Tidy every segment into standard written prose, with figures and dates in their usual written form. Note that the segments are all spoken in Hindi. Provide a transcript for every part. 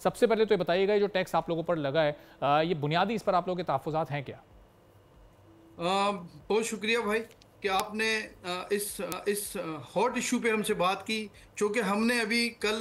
सबसे पहले तो ये बताइएगा, ये जो टैक्स आप लोगों पर लगा है, ये बुनियादी इस पर आप लोगों के तहफ़्फ़ुज़ात हैं क्या? बहुत शुक्रिया भाई कि आपने इस हॉट इशू पे हमसे बात की। क्योंकि हमने अभी कल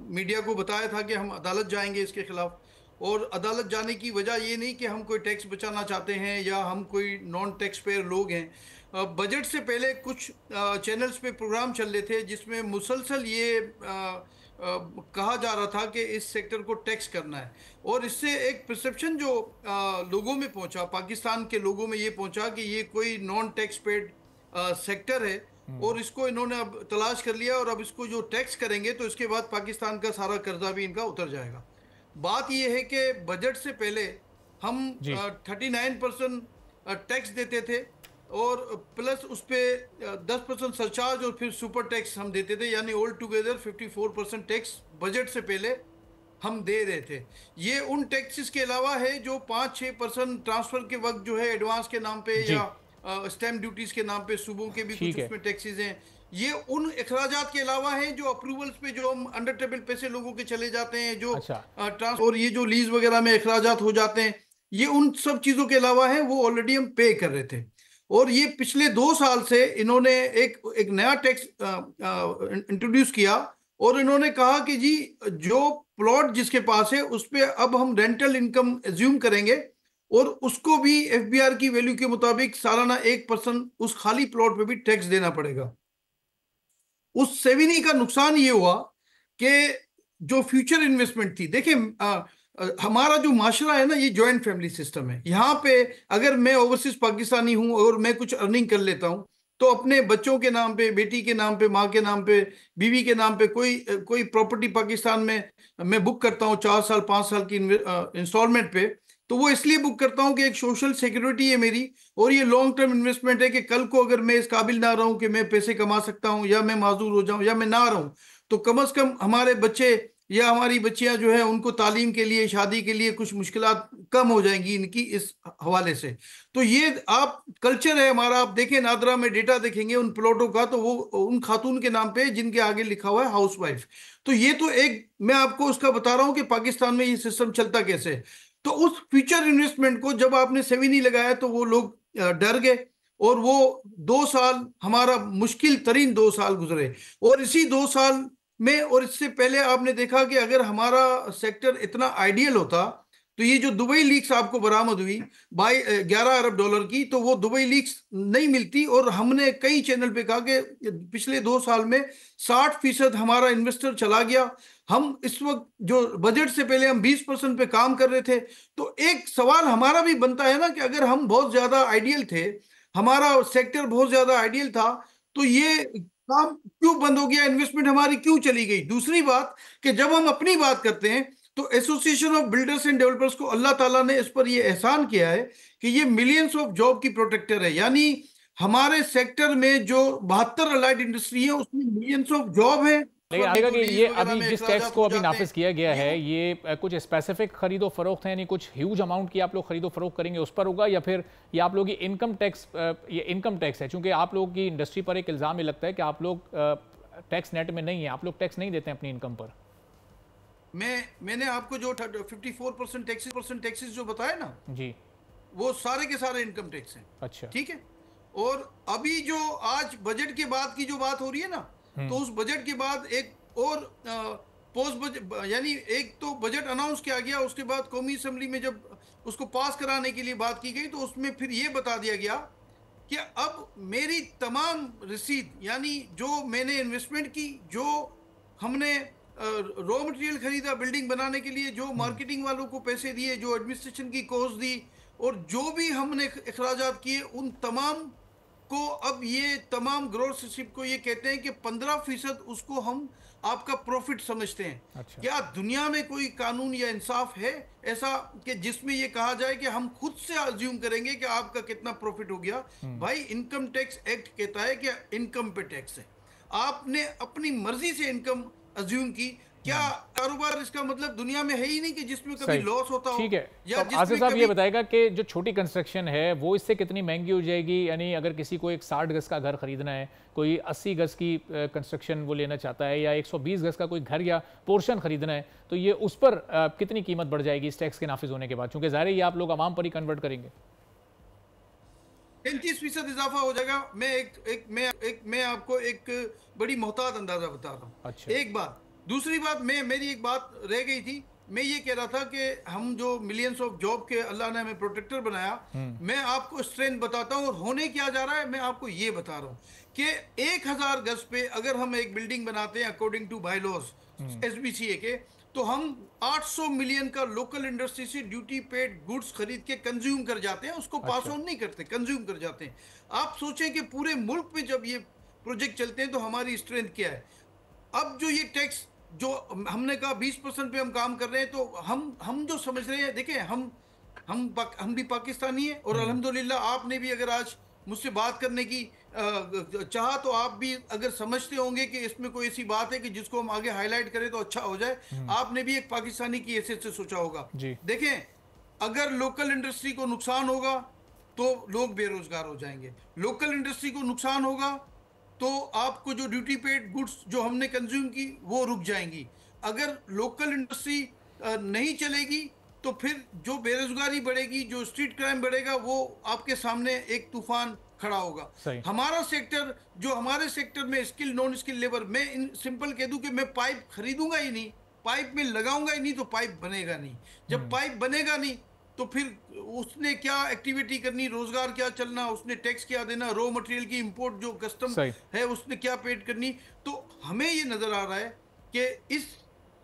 मीडिया को बताया था कि हम अदालत जाएंगे इसके खिलाफ। और अदालत जाने की वजह ये नहीं कि हम कोई टैक्स बचाना चाहते हैं या हम कोई नॉन टैक्स पेयर लोग हैं। बजट से पहले कुछ चैनल्स पे प्रोग्राम चल रहे थे जिसमें मुसलसल ये कहा जा रहा था कि इस सेक्टर को टैक्स करना है। और इससे एक परसेप्शन जो लोगों में पहुंचा, पाकिस्तान के लोगों में ये पहुंचा कि ये कोई नॉन टैक्स पेड सेक्टर है। और इसको इन्होंने अब तलाश कर लिया और अब इसको जो टैक्स करेंगे तो इसके बाद पाकिस्तान का सारा कर्जा भी इनका उतर जाएगा। बात ये है कि बजट से पहले हम जी। 39% टैक्स देते थे और प्लस उस पे 10% सरचार्ज और फिर सुपर टैक्स हम देते थे, यानी ऑल टुगेदर 54% टैक्स बजट से पहले हम दे रहे थे। ये उन टैक्सेस के अलावा है जो 5-6% ट्रांसफर के वक्त जो है एडवांस के नाम पे जी। या स्टैम्प ड्यूटीज के नाम पे सूबों के भी कुछ ठीक है। उसमें टैक्सेस हैं। ये उन अखराजात के अलावा हैं जो अप्रूवल्स पे जो हम अंडर टेबल पैसे लोगों के चले जाते हैं, जो अच्छा। ट्रांस और ये जो लीज वगैरह में अखराजात हो जाते हैं, ये उन सब चीजों के अलावा है, वो ऑलरेडी हम पे कर रहे थे। और ये पिछले 2 साल से इन्होंने एक एक नया टैक्स इंट्रोड्यूस किया। और इन्होंने कहा कि जी जो प्लॉट जिसके पास है उस पे अब हम रेंटल इनकम एज्यूम करेंगे और उसको भी एफबीआर की वैल्यू के मुताबिक सालाना 1% उस खाली प्लॉट पे भी टैक्स देना पड़ेगा। उस सेविनी का नुकसान ये हुआ कि जो फ्यूचर इन्वेस्टमेंट थी, देखिए हमारा जो माशरा है ना, ये जॉइंट फैमिली सिस्टम है। यहाँ पे अगर मैं ओवरसीज पाकिस्तानी हूँ और मैं कुछ अर्निंग कर लेता हूँ तो अपने बच्चों के नाम पे, बेटी के नाम पे, माँ के नाम पे, बीवी के नाम पे कोई कोई प्रॉपर्टी पाकिस्तान में मैं बुक करता हूँ 4 साल 5 साल की इंस्टॉलमेंट पे। तो वो इसलिए बुक करता हूँ कि एक सोशल सिक्योरिटी है मेरी और ये लॉन्ग टर्म इन्वेस्टमेंट है कि कल को अगर मैं इस काबिल ना रहूं कि मैं पैसे कमा सकता हूं या मैं माजूर हो जाऊं या मैं ना रहूं, तो कम से कम हमारे बच्चे या हमारी बच्चियां जो है उनको तालीम के लिए, शादी के लिए कुछ मुश्किलात कम हो जाएंगी इनकी इस हवाले से। तो ये आप कल्चर है हमारा। आप देखें नादरा में डेटा देखेंगे उन प्लॉटों का, तो वो उन खातून के नाम पे है जिनके आगे लिखा हुआ है हाउस वाइफ। तो ये तो एक मैं आपको उसका बता रहा हूं कि पाकिस्तान में ये सिस्टम चलता कैसे है। तो उस फ्यूचर इन्वेस्टमेंट को जब आपने सेवी नहीं लगाया तो वो लोग डर गए। और वो 2 साल हमारा मुश्किल तरीन 2 साल गुजरे। और इसी 2 साल में और इससे पहले आपने देखा कि अगर हमारा सेक्टर इतना आइडियल होता तो ये जो दुबई लीक्स आपको बरामद हुई बाई 11 अरब डॉलर की, तो वो दुबई लीक्स नहीं मिलती। और हमने कई चैनल पे कहा कि पिछले 2 साल में 60% हमारा इन्वेस्टर चला गया। हम इस वक्त जो बजट से पहले हम 20% पे काम कर रहे थे। तो एक सवाल हमारा भी बनता है ना कि अगर हम बहुत ज्यादा आइडियल थे, हमारा सेक्टर बहुत ज्यादा आइडियल था, तो ये काम क्यों बंद हो गया, इन्वेस्टमेंट हमारी क्यों चली गई। दूसरी बात कि जब हम अपनी बात करते हैं तो association of builders and developers को अल्लाह ताला ने इस पर ये एहसान किया है कि ये मिलियंस ऑफ जॉब की प्रोटेक्टर है। यानी हमारे सेक्टर में जो 72 अलाइड इंडस्ट्री है उसमें मिलियंस ऑफ जॉब है। लेकिन ये आएगा जो कि लीज ये वगैरह अभी में जिस टैक्स अखराजात को हो अभी जाते नाफिज हैं किया गया ये है, ये कुछ स्पेसिफिक खरीदो फरोख्त है, यानी कुछ ह्यूज अमाउंट की आप लोग खरीदो फरोख्त करेंगे उस पर होगा, या फिर ये आप लोग की इनकम टैक्स, ये इनकम टैक्स है? चूंकि आप लोग की इंडस्ट्री पर एक इल्ज़ाम ये लगता है कि आप लोग टैक्स नेट में नहीं है, आप लोग टैक्स नहीं देते हैं अपनी इनकम पर। मैंने आपको जो 54% टैक्सेस जो बताया ना, जी। वो सारे के सारे इनकम टैक्स हैं। अच्छा। ठीक है। और अभी जो आज बजट के बाद की जो बात हो रही है ना, तो उस बजट के बाद एक और पोस्ट बजट, यानी एक तो बजट अनाउंस किया गया, उसके बाद कौमी असेंबली में जब उसको पास कराने के लिए बात की गई तो उसमें फिर ये बता दिया गया कि अब मेरी तमाम रसीद, यानी जो मैंने इन्वेस्टमेंट की, जो हमने रॉ मटेरियल खरीदा बिल्डिंग बनाने के लिए, जो मार्केटिंग वालों को पैसे दिए, जो एडमिनिस्ट्रेशन की कॉस्ट दी, और जो भी हमने अखराजात किए, उन तमाम को अब ये तमाम ग्रोथ रिसिप्ट को ये कहते हैं कि 15% उसको हम आपका प्रॉफिट समझते हैं। अच्छा। क्या दुनिया में कोई कानून या इंसाफ है ऐसा कि जिसमें ये कहा जाए कि हम खुद से अज्यूम करेंगे कि आपका कितना प्रॉफिट हो गया? भाई इनकम टैक्स एक्ट कहता है कि इनकम पे टैक्स है। आपने अपनी मर्जी से इनकम अज्यूम की, क्या कारोबार इसका मतलब दुनिया में है ही नहीं कि जिसमें कभी सही, लॉस होता हो, ठीक है। तो या अब आसिफ जिसमें साहब ये कभी। बताएगा कि जो छोटी कंस्ट्रक्शन है वो इससे कितनी महंगी हो जाएगी? यानी अगर किसी को एक 60 गज का घर खरीदना है, कोई 80 गज की कंस्ट्रक्शन वो लेना चाहता है, या 120 गज का कोई घर या पोर्शन खरीदना है, तो ये उस पर कितनी कीमत बढ़ जाएगी इस टैक्स के नाफिज होने के बाद? चूंकि ज़ाहिर है ये आप लोग आवाम पर ही कन्वर्ट करेंगे। 33% इजाफा हो जाएगा। मैं आपको एक बड़ी मोहतात अंदाजा बता रहा हूँ। अच्छा। एक बात। दूसरी बात, मेरी एक बात रह गई थी। मैं ये कह रहा था कि हम जो मिलियंस ऑफ जॉब के अल्लाह ने हमें प्रोटेक्टर बनाया, मैं आपको स्ट्रेंथ बताता हूँ और होने क्या जा रहा है मैं आपको ये बता रहा हूँ कि 1000 गज पे अगर हम एक बिल्डिंग बनाते हैं अकॉर्डिंग टू बायलॉज एसबीसीए के, तो हम 800 मिलियन का लोकल इंडस्ट्री से ड्यूटी पेड गुड्स खरीद के कंज्यूम कर जाते हैं, उसको पास अच्छा। ऑन नहीं करते, कंज्यूम कर जाते हैं। आप सोचें कि पूरे मुल्क में जब ये प्रोजेक्ट चलते हैं तो हमारी स्ट्रेंथ क्या है। अब जो ये टैक्स जो हमने कहा 20% पे हम काम कर रहे हैं, तो हम जो समझ रहे हैं, देखें हम भी पाकिस्तानी हैं, और अल्हम्दुलिल्लाह आपने भी अगर आज मुझसे बात करने की चाहा तो आप भी अगर समझते होंगे कि इसमें कोई ऐसी बात है कि जिसको हम आगे हाईलाइट करें तो अच्छा हो जाए, आपने भी एक पाकिस्तानी की हैसियत से सोचा होगा। जी। देखें, अगर लोकल इंडस्ट्री को नुकसान होगा तो लोग बेरोजगार हो जाएंगे, लोकल इंडस्ट्री को नुकसान होगा तो आपको जो ड्यूटी पेड गुड्स जो हमने कंज्यूम की वो रुक जाएंगी। अगर लोकल इंडस्ट्री नहीं चलेगी तो फिर जो बेरोजगारी बढ़ेगी, जो स्ट्रीट क्राइम बढ़ेगा, वो आपके सामने एक तूफान खड़ा होगा। सही। हमारा सेक्टर, जो हमारे सेक्टर में स्किल नॉन स्किल लेबर, मैं इन सिंपल कह दूं कि मैं पाइप खरीदूंगा ही नहीं, पाइप में लगाऊंगा ही नहीं, तो पाइप बनेगा नहीं। जब पाइप बनेगा नहीं तो फिर उसने क्या एक्टिविटी करनी, रोजगार क्या चलना, उसने टैक्स क्या देना, रॉ मटेरियल की इंपोर्ट जो कस्टम सही। है उसने क्या पेड करनी। तो हमें ये नजर आ रहा है कि इस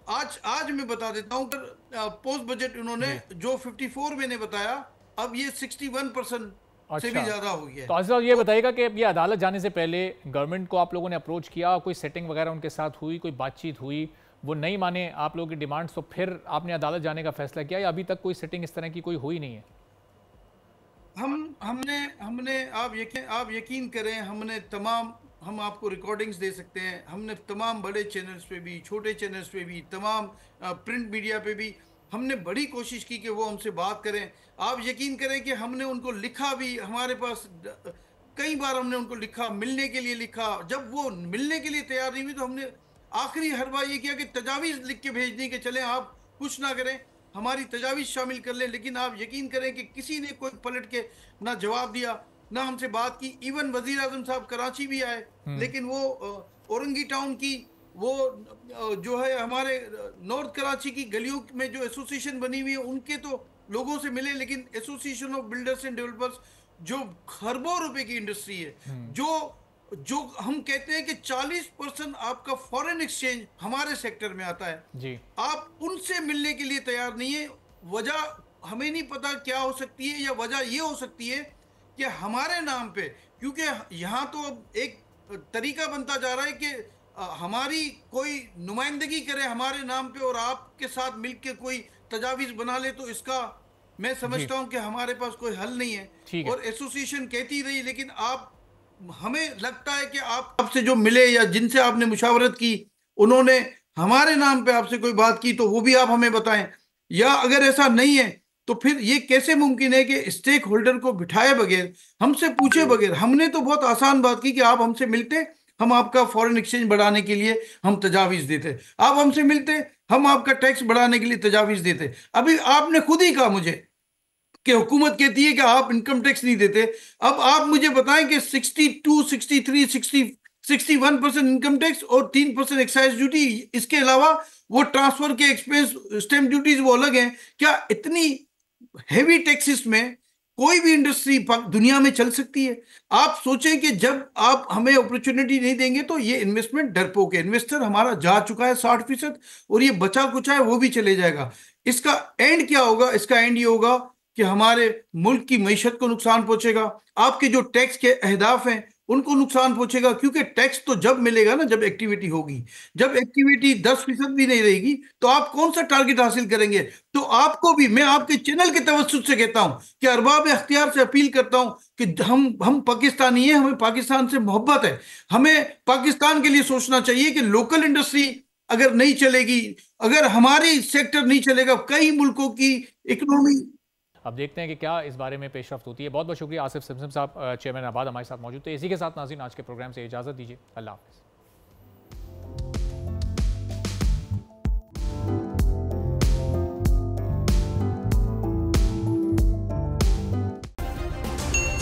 आज आज मैं बता देता हूं, पोस्ट बजट उन्होंने जी। जो 54 मैंने बताया, अब ये 61% से भी अच्छा, ज्यादा हो गया है। तो आसिफ साहब ये और बताइएगा कि ये अदालत जाने से पहले गवर्नमेंट को आप लोगों ने अप्रोच किया, कोई सेटिंग वगैरह उनके साथ हुई, कोई बातचीत हुई, वो नहीं माने आप लोगों की डिमांड्स, तो फिर आपने अदालत जाने का फैसला किया, या अभी तक कोई सेटिंग इस तरह की कोई हुई नहीं है? हमने हमने आप यकीन करें, हम आपको रिकॉर्डिंग्स दे सकते हैं, हमने तमाम बड़े चैनल्स पे भी, छोटे चैनल्स पे भी, तमाम प्रिंट मीडिया पे भी हमने बड़ी कोशिश की कि वो हमसे बात करें। आप यकीन करें कि हमने उनको लिखा भी, हमारे पास कई बार हमने उनको लिखा, मिलने के लिए लिखा। जब वो मिलने के लिए तैयार नहीं हुई तो हमने आखिरी हर बार ये किया कि तजावीज़ लिख के भेज दी कि चलें आप कुछ ना करें, हमारी तजावीज़ शामिल कर लें। लेकिन आप यकीन करें कि किसी ने कोई पलट के ना जवाब दिया, ना हमसे बात की। इवन वजीर आजम साहब कराची भी आए, लेकिन वो औरंगी टाउन की वो जो है हमारे नॉर्थ कराची की गलियों में जो एसोसिएशन बनी हुई है उनके तो लोगों से मिले, लेकिन association of builders and developers जो खरबों रुपए की इंडस्ट्री है, जो जो हम कहते हैं कि 40% आपका फॉरेन एक्सचेंज हमारे सेक्टर में आता है, जी। आप उनसे मिलने के लिए तैयार नहीं है। वजह हमें नहीं पता क्या हो सकती है, या वजह ये हो सकती है कि हमारे नाम पे, क्योंकि यहाँ तो अब एक तरीका बनता जा रहा है कि हमारी कोई नुमाइंदगी करे हमारे नाम पे और आपके साथ मिलके कोई तजावीज बना ले, तो इसका मैं जी। समझता हूं कि हमारे पास कोई हल नहीं है। ठीक है। और एसोसिएशन कहती रही, लेकिन आप, हमें लगता है कि आप आपसे जो मिले या जिनसे आपने मुशावरत की, उन्होंने हमारे नाम पे आपसे कोई बात की तो वो भी आप हमें बताएं। या अगर ऐसा नहीं है तो फिर ये कैसे मुमकिन है कि स्टेक होल्डर को बिठाए बगैर, हमसे पूछे बगैर, हमने तो बहुत आसान बात की कि आप हमसे मिलते, हम आपका फॉरेन एक्सचेंज बढ़ाने के लिए हम तजावीज देते, आप हमसे मिलते, हम आपका टैक्स बढ़ाने के लिए तजावीज देते। अभी आपने खुद ही कहा मुझे कि हुकूमत कहती है कि आप इनकम टैक्स नहीं देते। अब आप मुझे बताएं कि 62, 63, 61% इनकम टैक्स और 3% एक्साइज ड्यूटी, इसके अलावा वो ट्रांसफर के एक्सपेंस, स्टैंप ड्यूटीज वो अलग हैं। क्या इतनी हैवी टैक्सेस में कोई भी इंडस्ट्री दुनिया में चल सकती है? आप सोचें कि जब आप हमें अपॉर्चुनिटी नहीं देंगे तो ये इन्वेस्टमेंट, डरपोक है, इन्वेस्टर हमारा जा चुका है 60%, और ये बचा कुचा है वो भी चले जाएगा। इसका एंड क्या होगा? इसका एंड ये होगा कि हमारे मुल्क की मईशत को नुकसान पहुंचेगा, आपके जो टैक्स के अहदाफ हैं उनको नुकसान पहुंचेगा, क्योंकि टैक्स तो जब मिलेगा ना जब एक्टिविटी होगी। जब एक्टिविटी 10% भी नहीं रहेगी तो आप कौन सा टारगेट हासिल करेंगे? तो आपको भी मैं आपके चैनल के तवज्जुह से कहता हूं कि अरबाब इख्तियार से अपील करता हूं कि हम पाकिस्तानी हैं, हमें पाकिस्तान से मोहब्बत है, हमें पाकिस्तान के लिए सोचना चाहिए कि लोकल इंडस्ट्री अगर नहीं चलेगी, अगर हमारी सेक्टर नहीं चलेगा, कई मुल्कों की इकोनॉमी। अब देखते हैं कि क्या इस बारे में पेशरफ्त होती है। बहुत बहुत शुक्रिया आसिफ सिमसिम साहब, चेयरमैन आबाद हमारे साथ मौजूद थे। इसी के साथ नाज़रीन आज के प्रोग्राम से इजाज़त दीजिए। अल्लाह हाफ़िज़।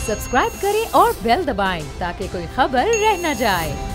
सब्सक्राइब करें और बेल दबाएं ताकि कोई खबर रह न जाए।